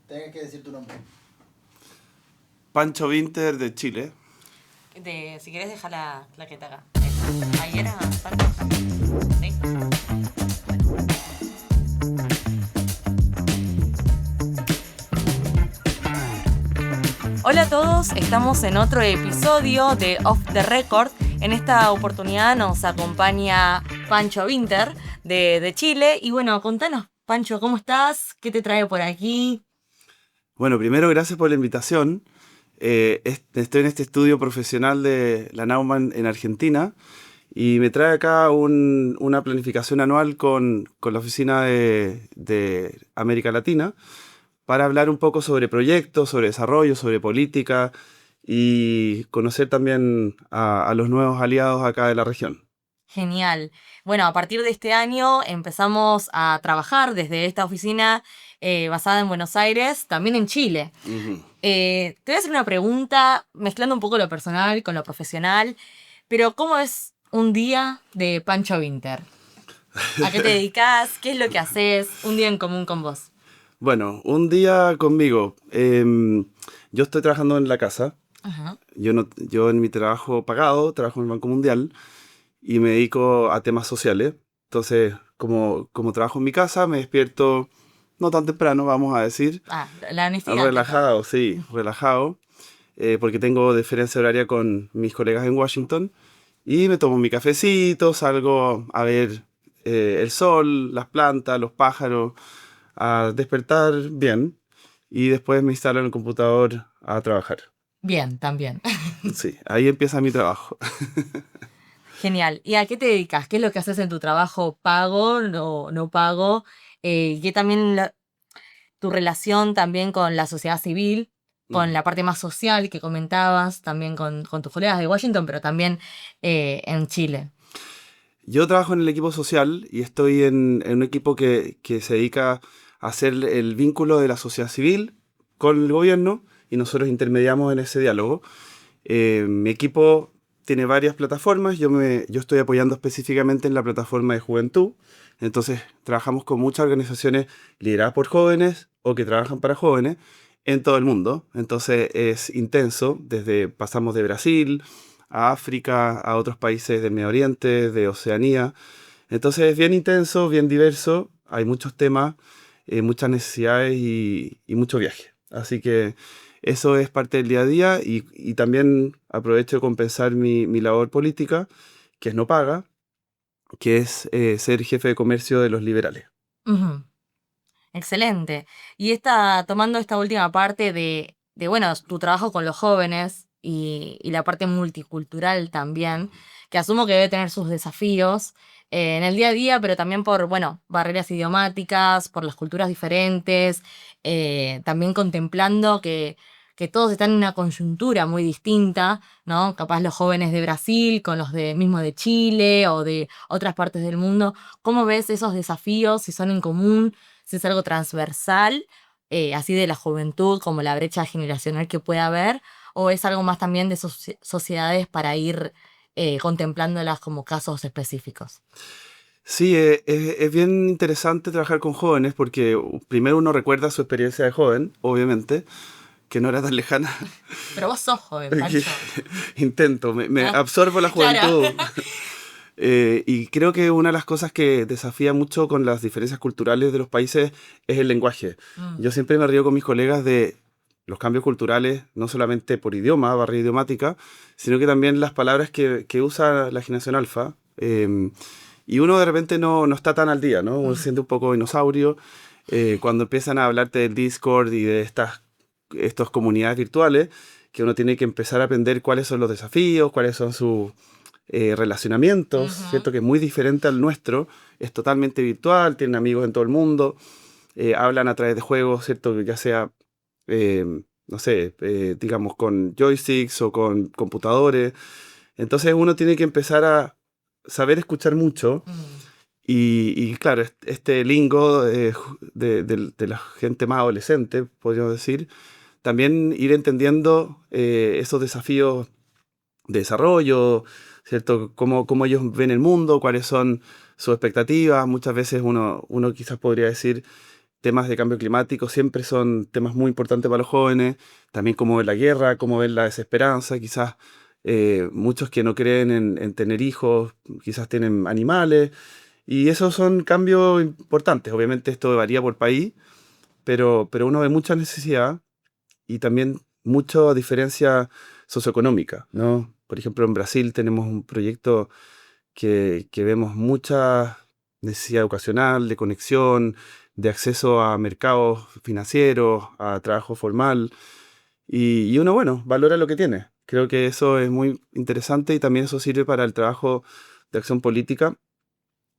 Tienes que decir tu nombre. Pancho Vinter de Chile. Si querés dejar la que te haga. Esa. Ahí era Pancho. ¿Sí? Hola a todos, estamos en otro episodio de Off the Record. En esta oportunidad nos acompaña Pancho Vinter de Chile. Y bueno, contanos, Pancho, ¿cómo estás? ¿Qué te trae por aquí? Bueno, primero gracias por la invitación. Estoy en este estudio profesional de la Naumann en Argentina y me trae acá una planificación anual con la oficina de América Latina para hablar un poco sobre proyectos, sobre desarrollo, sobre política y conocer también a los nuevos aliados acá de la región. Genial. Bueno, a partir de este año empezamos a trabajar desde esta oficina basada en Buenos Aires, también en Chile. Ujú. Te voy a hacer una pregunta mezclando un poco lo personal con lo profesional, pero ¿cómo es un día de Pancho Vinter? ¿A qué te dedicas? ¿Qué es lo que haces? Un día en común con vos. Bueno, un día conmigo. Yo estoy trabajando en la casa. Ajá. Yo en mi trabajo pagado, trabajo en el Banco Mundial y me dedico a temas sociales. Entonces, como trabajo en mi casa, me despierto no tan temprano, vamos a decir. La honestidad. Relajado, sí, relajado. Porque tengo diferencia horaria con mis colegas en Washington. Y me tomo mi cafecito, salgo a ver el sol, las plantas, los pájaros, a despertar bien. Y después me instalo en el computador a trabajar. Bien, también. Sí, ahí empieza mi trabajo. Genial. ¿Y a qué te dedicas? ¿Qué es lo que haces en tu trabajo pago, no pago? ¿Qué también tu relación también con la sociedad civil, con la parte más social que comentabas, también con tus colegas de Washington, pero también en Chile? Yo trabajo en el equipo social y estoy en un equipo que se dedica a hacer el vínculo de la sociedad civil con el gobierno y nosotros intermediamos en ese diálogo. Mi equipo tiene varias plataformas, yo estoy apoyando específicamente en la plataforma de juventud, entonces trabajamos con muchas organizaciones lideradas por jóvenes o que trabajan para jóvenes en todo el mundo, entonces es intenso, pasamos de Brasil a África, a otros países del Medio Oriente, de Oceanía. Entonces es bien intenso, bien diverso, hay muchos temas, muchas necesidades y mucho viaje. Así que eso es parte del día a día y también aprovecho de compensar mi labor política, que es no paga, que es ser jefe de comercio de los liberales. Ujú. Excelente. Y tomando esta última parte bueno, tu trabajo con los jóvenes y la parte multicultural también, que asumo que debe tener sus desafíos en el día a día, pero también por, bueno, barreras idiomáticas, por las culturas diferentes, también contemplando que todos están en una coyuntura muy distinta, ¿no? Capaz los jóvenes de Brasil con los mismo de Chile o de otras partes del mundo. ¿Cómo ves esos desafíos, si son en común? Si es algo transversal, así de la juventud, como la brecha generacional que pueda haber, o es algo más también de sociedades para ir contemplándolas como casos específicos. Sí, es bien interesante trabajar con jóvenes porque primero uno recuerda su experiencia de joven, obviamente, que no era tan lejana. Pero vos sos joven, Pancho. Intento, me Ah, absorbo la claro. juventud. Y creo que una de las cosas que desafía mucho con las diferencias culturales de los países es el lenguaje. Mm, Yo siempre me río con mis colegas de los cambios culturales, no solamente por idioma, barrera idiomática, sino que también las palabras que usa la generación alfa. Y uno de repente no está tan al día, ¿no? Uno se mm. siente un poco dinosaurio. Cuando empiezan a hablarte del Discord y de estas comunidades virtuales, que uno tiene que empezar a aprender cuáles son los desafíos, cuáles son sus relacionamientos, Ujú. ¿cierto? Que es muy diferente al nuestro, es totalmente virtual, tienen amigos en todo el mundo, hablan a través de juegos, ¿cierto? Ya sea, eh, no sé, digamos con joysticks o con computadores. Entonces uno tiene que empezar a saber escuchar mucho Mm. y claro, este lingo de la gente más adolescente, podríamos decir, también ir entendiendo esos desafíos de desarrollo, ¿cierto? Cómo ellos ven el mundo, cuáles son sus expectativas. Muchas veces uno quizás podría decir temas de cambio climático siempre son temas muy importantes para los jóvenes, también cómo ven la guerra, cómo ven la desesperanza, quizás muchos que no creen en tener hijos, quizás tienen animales, y esos son cambios importantes. Obviamente esto varía por país, pero uno ve mucha necesidad y también mucha diferencia socioeconómica, ¿no? Por ejemplo, en Brasil tenemos un proyecto que vemos mucha necesidad educacional, de conexión, de acceso a mercados financieros, a trabajo formal, y uno, bueno, valora lo que tiene. Creo que eso es muy interesante y también eso sirve para el trabajo de acción política,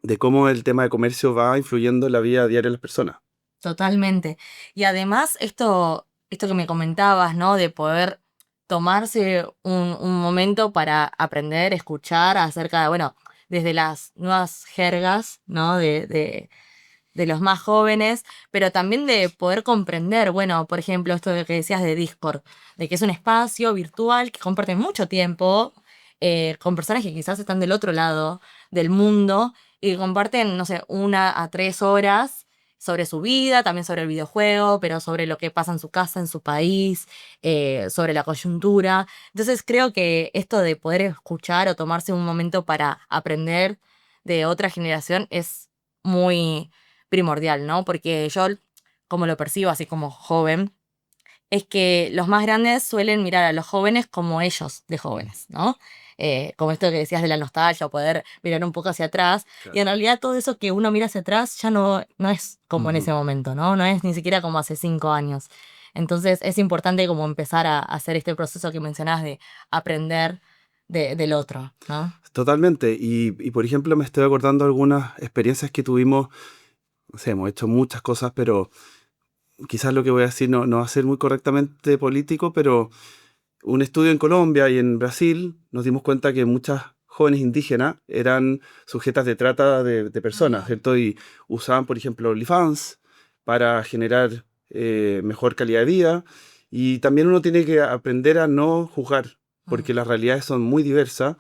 de cómo el tema de comercio va influyendo en la vida diaria de las personas. Totalmente. Y además, esto que me comentabas, ¿no? De poder tomarse un momento para aprender, escuchar acerca de, bueno, desde las nuevas jergas, ¿no? De los más jóvenes, pero también de poder comprender, bueno, por ejemplo, esto de que decías de Discord, de que es un espacio virtual que comparten mucho tiempo con personas que quizás están del otro lado del mundo y que comparten, no sé, 1 a 3 horas sobre su vida, también sobre el videojuego, pero sobre lo que pasa en su casa, en su país, sobre la coyuntura. Entonces creo que esto de poder escuchar o tomarse un momento para aprender de otra generación es muy primordial, ¿no? Porque yo, como lo percibo así como joven, es que los más grandes suelen mirar a los jóvenes como ellos de jóvenes, ¿no? Como esto que decías de la nostalgia, o poder mirar un poco hacia atrás. Y Claro. en realidad todo eso que uno mira hacia atrás ya no es como en Ujú. ese momento, ¿no? No es ni siquiera como hace 5 años. Entonces es importante como empezar a hacer este proceso que mencionás de aprender del otro, ¿no? Totalmente. Por ejemplo, me estoy acordando de algunas experiencias que tuvimos. No sé, hemos hecho muchas cosas, pero quizás lo que voy a decir no va a ser muy correctamente político, pero un estudio en Colombia y en Brasil nos dimos cuenta que muchas jóvenes indígenas eran sujetas de trata de personas, Mm, ¿cierto? Y usaban, por ejemplo, OnlyFans para generar mejor calidad de vida. Y también uno tiene que aprender a no juzgar, mm. porque las realidades son muy diversas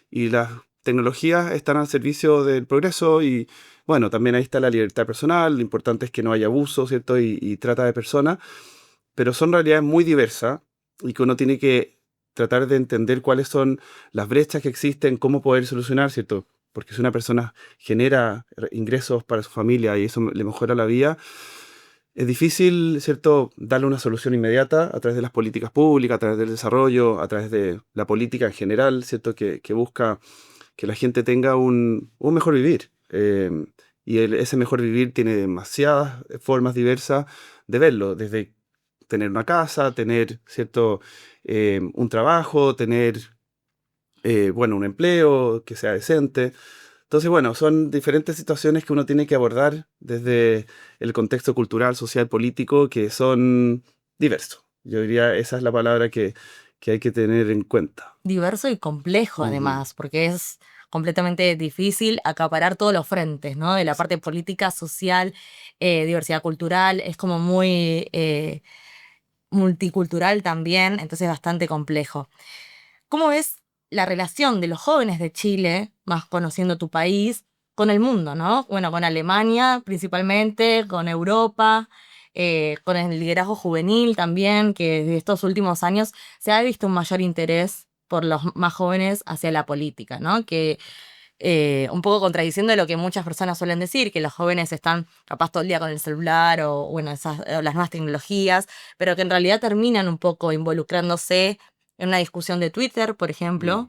y las tecnologías están al servicio del progreso y, bueno, también ahí está la libertad personal, lo importante es que no haya abuso, ¿cierto? Y trata de personas, pero son realidades muy diversas y que uno tiene que tratar de entender cuáles son las brechas que existen, cómo poder solucionar, ¿cierto? Porque si una persona genera ingresos para su familia y eso le mejora la vida, es difícil, ¿cierto?, darle una solución inmediata a través de las políticas públicas, a través del desarrollo, a través de la política en general, ¿cierto?, que busca que la gente tenga un mejor vivir. Ese mejor vivir tiene demasiadas formas diversas de verlo, desde tener una casa, tener, ¿cierto?, un trabajo, tener, bueno, un empleo que sea decente. Entonces, bueno, son diferentes situaciones que uno tiene que abordar desde el contexto cultural, social, político, que son diversos. Yo diría, esa es la palabra que hay que tener en cuenta. Diverso y complejo Ujú. además, porque es completamente difícil acaparar todos los frentes, ¿no? De la parte Exacto. política, social, diversidad cultural, es como muy multicultural también, entonces bastante complejo. ¿Cómo ves la relación de los jóvenes de Chile, más conociendo tu país, con el mundo, ¿no? Bueno, con Alemania principalmente, con Europa, con el liderazgo juvenil también, que desde estos últimos años se ha visto un mayor interés por los más jóvenes hacia la política, ¿no? Que un poco contradiciendo lo que muchas personas suelen decir, que los jóvenes están capaz todo el día con el celular o bueno, o las nuevas tecnologías, pero que en realidad terminan un poco involucrándose en una discusión de Twitter, por ejemplo,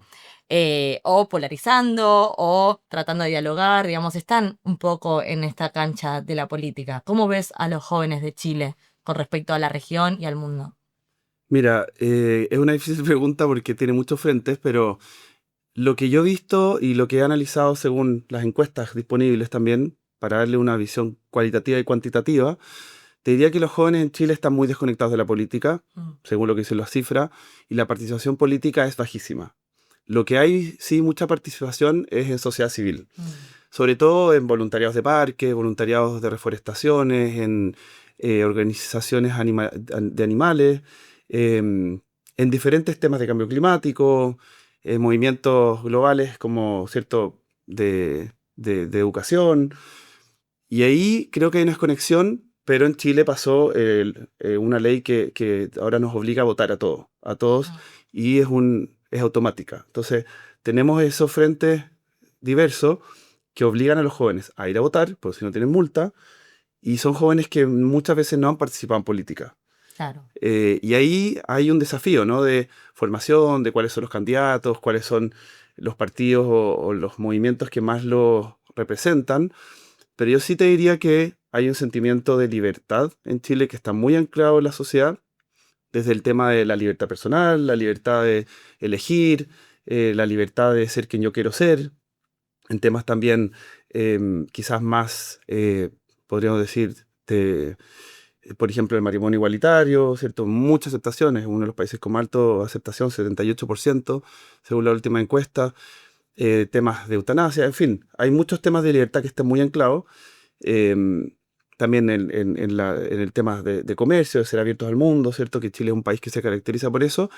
Mm. o polarizando o tratando de dialogar, digamos, están un poco en esta cancha de la política. ¿Cómo ves a los jóvenes de Chile con respecto a la región y al mundo? Mira, es una difícil pregunta porque tiene muchos frentes, pero lo que yo he visto y lo que he analizado según las encuestas disponibles también, para darle una visión cualitativa y cuantitativa, te diría que los jóvenes en Chile están muy desconectados de la política, Mm, según lo que dicen las cifras, y la participación política es bajísima. Lo que hay, sí, mucha participación es en sociedad civil, mm. sobre todo en voluntariados de parques, voluntariados de reforestaciones, en organizaciones de animales, en diferentes temas de cambio climático, movimientos globales como, ¿cierto?, de educación. Y ahí creo que hay una desconexión pero en Chile pasó una ley que ahora nos obliga a votar a todos, y es automática. Entonces, tenemos esos frentes diversos que obligan a los jóvenes a ir a votar, porque si no tienen multa, y son jóvenes que muchas veces no han participado en política. Claro. Y ahí hay un desafío, ¿no? De formación, de cuáles son los candidatos, cuáles son los partidos o los movimientos que más los representan. Pero yo sí te diría que hay un sentimiento de libertad en Chile que está muy anclado en la sociedad, desde el tema de la libertad personal, la libertad de elegir, la libertad de ser quien yo quiero ser, en temas también quizás más, podríamos decir, por ejemplo, el matrimonio igualitario, ¿cierto? Mucha aceptación, es uno de los países con más alta aceptación, 78%, según la última encuesta. Temas de eutanasia, en fin, hay muchos temas de libertad que están muy anclados. eh, También en el tema de comercio, de ser abiertos al mundo, ¿cierto? Que Chile es un país que se caracteriza por eso.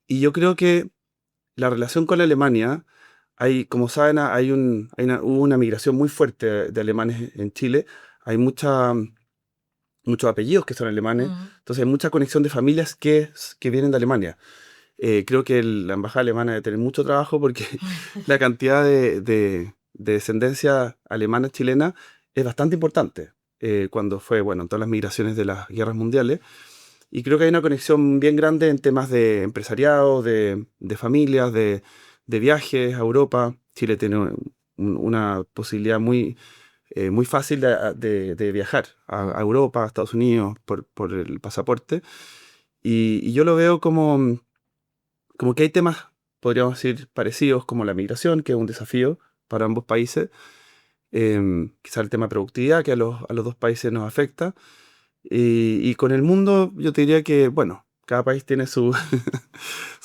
Y yo creo que la relación con la Alemania, como saben, hubo una migración muy fuerte de alemanes en Chile. Hay muchos apellidos que son alemanes, entonces hay mucha conexión de familias que vienen de Alemania. Creo que la embajada alemana debe tener mucho trabajo porque la cantidad de descendencia alemana chilena es bastante importante. Cuando fue, bueno, en todas las migraciones de las guerras mundiales. Y creo que hay una conexión bien grande en temas de empresariado, de familias, de viajes a Europa. Chile tiene una posibilidad muy fácil de viajar a Europa, a Estados Unidos, por el pasaporte. Y yo lo veo como que hay temas, podríamos decir, parecidos, como la migración, que es un desafío para ambos países. Quizá el tema de productividad, que a los dos países nos afecta. Y con el mundo, yo te diría que, bueno, cada país tiene su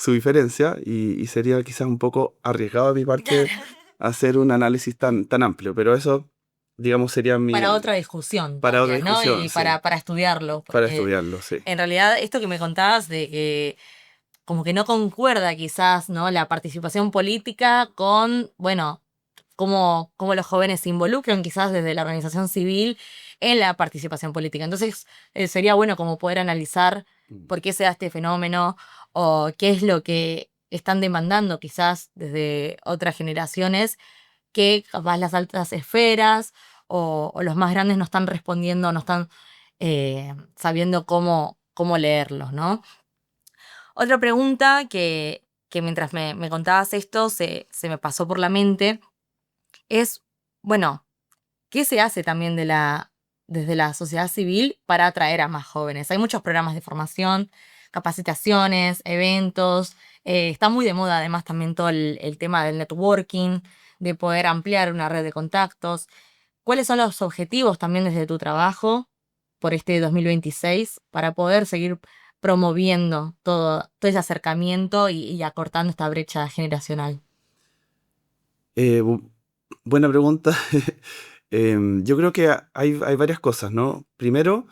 diferencia, y sería quizás un poco arriesgado de mi parte hacer un análisis tan amplio, pero eso, digamos, sería Para otra discusión para otra también, ¿no? discusión, Y sí, para estudiarlo, para porque estudiarlo, sí. en realidad esto que me contabas de que como que no concuerda quizás, ¿no? La participación política con, bueno, cómo los jóvenes se involucran quizás desde la organización civil en la participación política. Entonces, sería bueno como poder analizar por qué se da este fenómeno o qué es lo que están demandando quizás desde otras generaciones que capaz las altas esferas o los más grandes no están respondiendo, no están sabiendo cómo leerlos, ¿no? Otra pregunta que mientras me contabas esto se me pasó por la mente es, bueno, ¿qué se hace también desde la sociedad civil para atraer a más jóvenes? Hay muchos programas de formación, capacitaciones, eventos. Está muy de moda además también todo el tema del networking, de poder ampliar una red de contactos. ¿Cuáles son los objetivos también desde tu trabajo por este 2026 para poder seguir promoviendo todo ese acercamiento y acortando esta brecha generacional? Eh, bu- Buena pregunta. Yo creo que hay varias cosas, ¿no? Primero,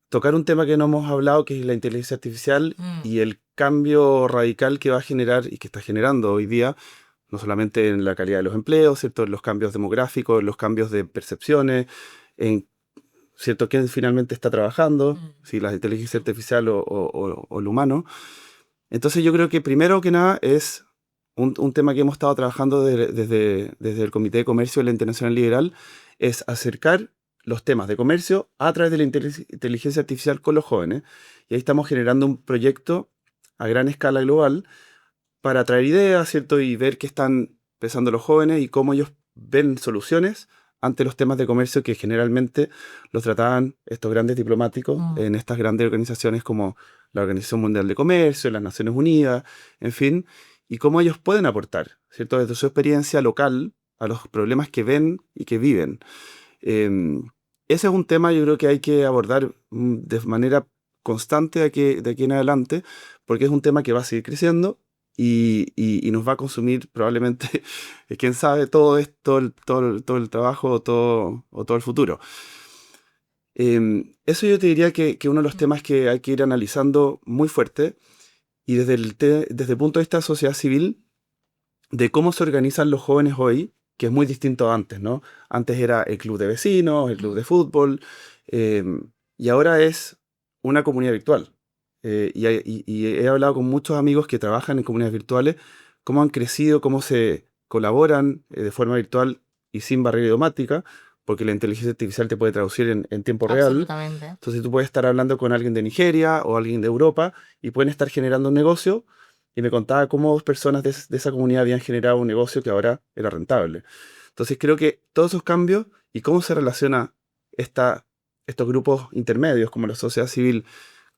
tocar un tema que no hemos hablado, que es la inteligencia artificial y el cambio radical que va a generar y que está generando hoy día, no solamente en la calidad de los empleos, ¿cierto? En los cambios demográficos, en los cambios de percepciones, en, ¿cierto? ¿Quién finalmente está trabajando? Si la inteligencia artificial o el humano. Entonces yo creo que primero que nada es un tema que hemos estado trabajando desde el Comité de Comercio de la Internacional Liberal, es acercar los temas de comercio a través de la inteligencia artificial con los jóvenes. Y ahí estamos generando un proyecto a gran escala global para traer ideas, ¿cierto? Y ver qué están pensando los jóvenes y cómo ellos ven soluciones ante los temas de comercio que generalmente los trataban estos grandes diplomáticos en estas grandes organizaciones como la Organización Mundial de Comercio, las Naciones Unidas, en fin, y cómo ellos pueden aportar, ¿cierto? Desde su experiencia local a los problemas que ven y que viven. Eh, Ese es un tema yo creo que hay que abordar de manera constante de aquí en adelante, porque es un tema que va a seguir creciendo y nos va a consumir probablemente, quién sabe, todo esto, todo el trabajo o todo el futuro. Eso yo te diría que uno de los temas que hay que ir analizando muy fuerte y desde el punto de vista de sociedad civil, de cómo se organizan los jóvenes hoy, que es muy distinto a antes, ¿no? Antes era el club de vecinos, el club de fútbol, Eh, y ahora es una comunidad virtual. Y he hablado con muchos amigos que trabajan en comunidades virtuales, cómo han crecido, cómo se colaboran de forma virtual y sin barrera idiomática, porque la inteligencia artificial te puede traducir en tiempo real. Absolutamente. Entonces tú puedes estar hablando con alguien de Nigeria o alguien de Europa y pueden estar generando un negocio. Y me contaba cómo dos personas de esa comunidad habían generado un negocio que ahora era rentable. Entonces creo que todos esos cambios y cómo se relaciona esta, estos grupos intermedios como la sociedad civil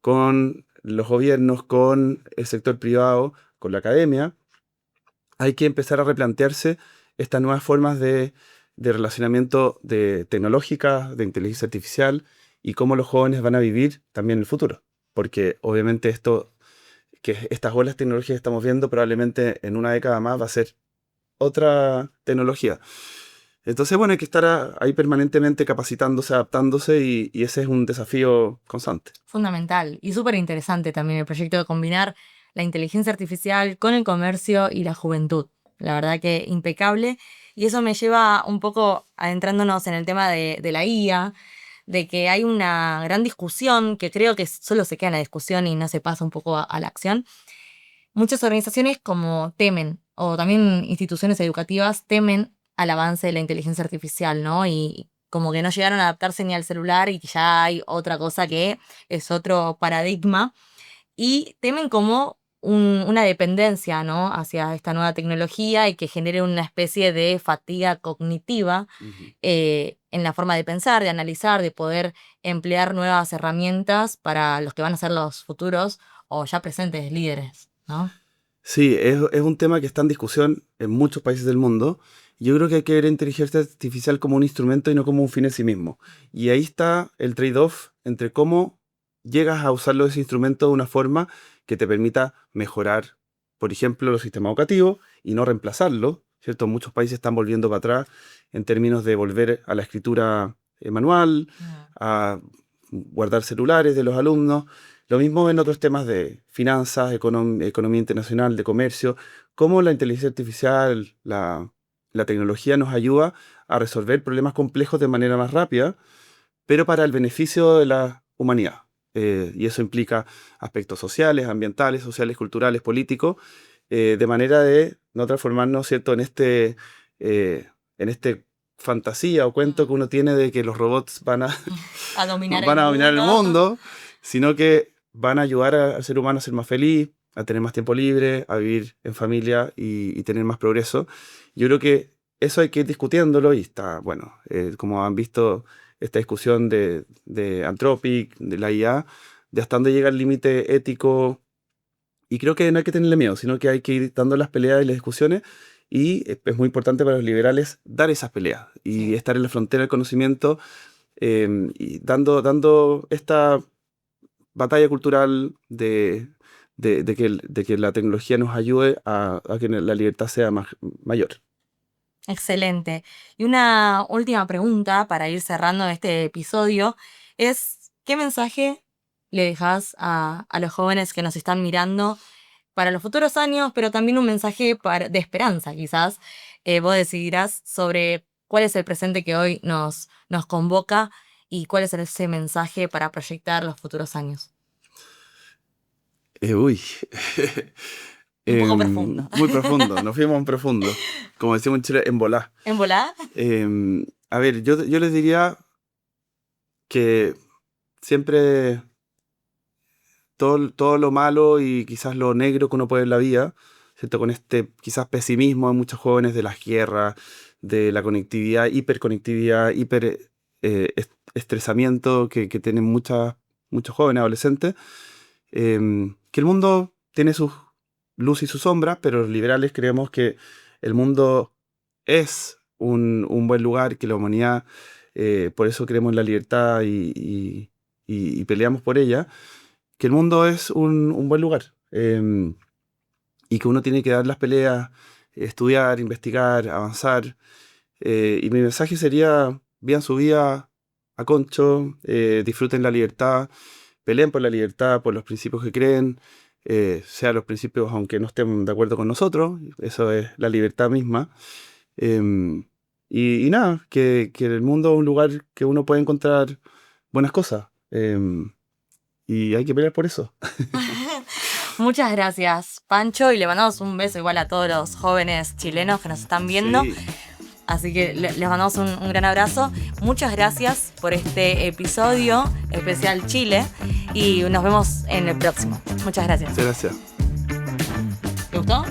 con los gobiernos, con el sector privado, con la academia, hay que empezar a replantearse estas nuevas formas de relacionamiento de tecnológica, de inteligencia artificial y cómo los jóvenes van a vivir también en el futuro. Porque obviamente estas olas tecnológicas que estamos viendo probablemente en una década más va a ser otra tecnología. Entonces, bueno, hay que estar ahí permanentemente capacitándose, adaptándose y ese es un desafío constante. Fundamental y súper interesante también el proyecto de combinar la inteligencia artificial con el comercio y la juventud. La verdad que impecable. Y eso me lleva un poco adentrándonos en el tema de la IA, de que hay una gran discusión, que creo que solo se queda en la discusión y no se pasa un poco a la acción. Muchas organizaciones como temen, o también instituciones educativas temen al avance de la inteligencia artificial, ¿no? Y como que no llegaron a adaptarse ni al celular y que ya hay otra cosa que es otro paradigma. Y temen como una dependencia, ¿no? Hacia esta nueva tecnología y que genere una especie de fatiga cognitiva Ujú. en la forma de pensar, de analizar, de poder emplear nuevas herramientas para los que van a ser los futuros o ya presentes líderes, ¿no? Sí, es un tema que está en discusión en muchos países del mundo. Yo creo que hay que ver la inteligencia artificial como un instrumento y no como un fin en sí mismo. Y ahí está el trade-off entre cómo llegas a usarlo ese instrumento de una forma que te permita mejorar, por ejemplo, los sistemas educativos y no reemplazarlo, ¿cierto? Muchos países están volviendo para atrás en términos de volver a la escritura manual, Mm. a guardar celulares de los alumnos. Lo mismo en otros temas de finanzas, economía internacional, de comercio, cómo la inteligencia artificial, la tecnología nos ayuda a resolver problemas complejos de manera más rápida, pero para el beneficio de la humanidad. Y eso implica aspectos sociales, ambientales, sociales, culturales, políticos, de manera de no transformarnos, ¿cierto?, en este fantasía o cuento que Mm. uno tiene de que los robots A dominar el van a dominar el mundo. mundo, sino que van a ayudar al ser humano a ser más feliz, a tener más tiempo libre, a vivir en familia y tener más progreso. Yo creo que eso hay que ir discutiéndolo y está, bueno, como han visto esta discusión de Anthropic, de la IA, de hasta dónde llega el límite ético. Y creo que no hay que tenerle miedo, sino que hay que ir dando las peleas y las discusiones. Y es muy importante para los liberales dar esas peleas y Sí. estar en la frontera del conocimiento y dando esta batalla cultural de que la tecnología nos ayude a que la libertad sea mayor. Excelente. Y una última pregunta para ir cerrando este episodio es, ¿qué mensaje le dejas a los jóvenes que nos están mirando para los futuros años, pero también un mensaje de esperanza, quizás? Vos decidirás sobre cuál es el presente que hoy nos convoca y cuál es ese mensaje para proyectar los futuros años. Uy, Un poco profundo. muy profundo, nos fuimos en profundo, como decimos en Chile, en volá. ¿En volá? A ver, yo les diría que siempre todo lo malo y quizás lo negro que uno puede ver en la vida, ¿cierto? Con este quizás pesimismo de muchos jóvenes de las guerras, de la conectividad, hiperconectividad, estresamiento que tienen muchos jóvenes, adolescentes, que el mundo tiene sus luz y sus sombras, pero los liberales creemos que el mundo es un buen lugar, que la humanidad, por eso creemos en la libertad y peleamos por ella, que el mundo es un buen lugar y que uno tiene que dar las peleas, estudiar, investigar, avanzar. Y mi mensaje sería, vivan su vida a concho, disfruten la libertad, peleen por la libertad, por los principios que creen, sean los principios aunque no estén de acuerdo con nosotros, eso es la libertad misma. Y nada, que el mundo es un lugar que uno puede encontrar buenas cosas. Y hay que pelear por eso. Muchas gracias, Pancho, y le mandamos un beso igual a todos los jóvenes chilenos que nos están viendo. Sí. Así que les mandamos un gran abrazo. Muchas gracias por este episodio especial Chile y nos vemos en el próximo. Muchas gracias. Muchas gracias. ¿Te gustó?